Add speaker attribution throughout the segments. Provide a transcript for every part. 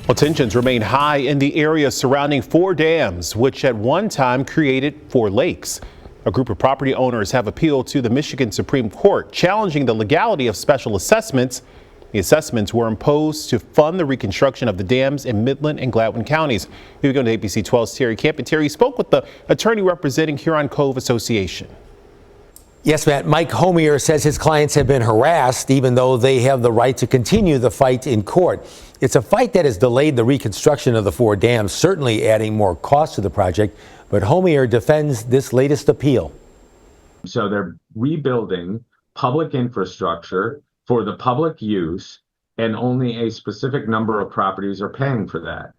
Speaker 1: Well, tensions remain high in the area surrounding 4 dams, which at one time created 4 lakes. A group of property owners have appealed to the Michigan Supreme Court, challenging the legality of special assessments. The assessments were imposed to fund the reconstruction of the dams in Midland and Gladwin counties. Here we go to ABC 12's Terry Camp. And Terry spoke with the attorney representing Huron Cove Association.
Speaker 2: Yes, Matt. Mike Homier says his clients have been harassed, even though they have the right to continue the fight in court. It's a fight that has delayed the reconstruction of the 4 dams, certainly adding more cost to the project. But Homier defends this latest appeal.
Speaker 3: So they're rebuilding public infrastructure for the public use, and only a specific number of properties are paying for that.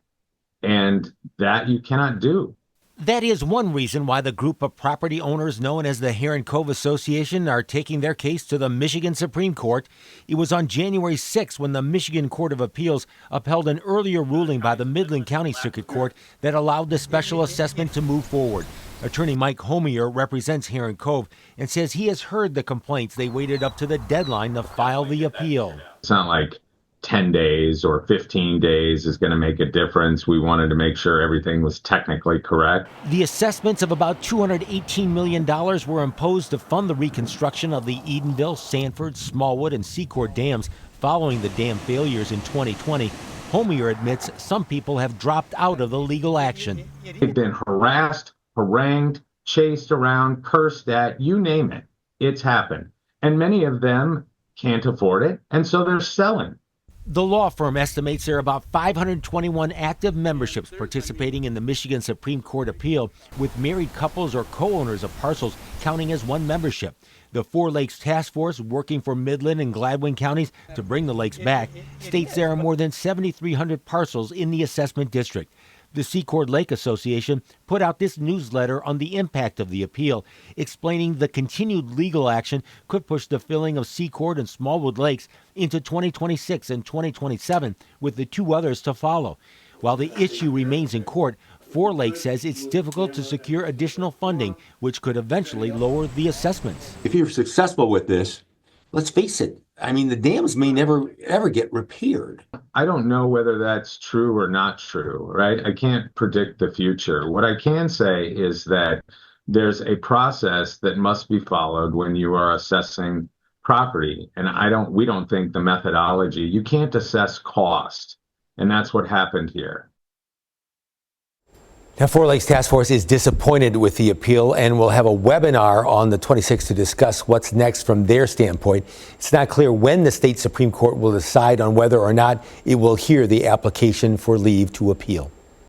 Speaker 3: And that you cannot do.
Speaker 2: That is one reason why the group of property owners known as the Huron Cove Association are taking their case to the Michigan Supreme Court. It was on January 6 when the Michigan Court of Appeals upheld an earlier ruling by the Midland County Circuit Court that allowed the special assessment to move forward. Attorney Mike Homier represents Huron Cove and says he has heard the complaints. They waited up to the deadline to file the appeal.
Speaker 3: It's not like 10 days or 15 days is going to make a difference. We wanted to make sure everything was technically correct.
Speaker 2: The assessments of about $218 million were imposed to fund the reconstruction of the Edenville, Sanford, Smallwood, and Secord dams following the dam failures in 2020. Homier admits some people have dropped out of the legal action.
Speaker 3: They've been harassed, harangued, chased around, cursed at, you name it. It's happened. And many of them can't afford it, and so they're selling.
Speaker 2: The law firm estimates there are about 521 active memberships participating in the Michigan Supreme Court appeal, with married couples or co-owners of parcels counting as one membership. The 4 Lakes Task Force, working for Midland and Gladwin counties to bring the lakes back, states there are more than 7,300 parcels in the assessment district. The Secord Lake Association put out this newsletter on the impact of the appeal, explaining the continued legal action could push the filling of Secord and Smallwood lakes into 2026 and 2027, with the 2 others to follow. While the issue remains in court, 4 Lakes says it's difficult to secure additional funding, which could eventually lower the assessments.
Speaker 4: If you're successful with this, let's face it, I mean, the dams may never, ever get repaired.
Speaker 3: I don't know whether that's true or not true, right? I can't predict the future. What I can say is that there's a process that must be followed when you are assessing property. And we don't think the methodology, you can't assess cost. And that's what happened here.
Speaker 2: Now, 4 Lakes Task Force is disappointed with the appeal and will have a webinar on the 26th to discuss what's next from their standpoint. It's not clear when the state Supreme Court will decide on whether or not it will hear the application for leave to appeal.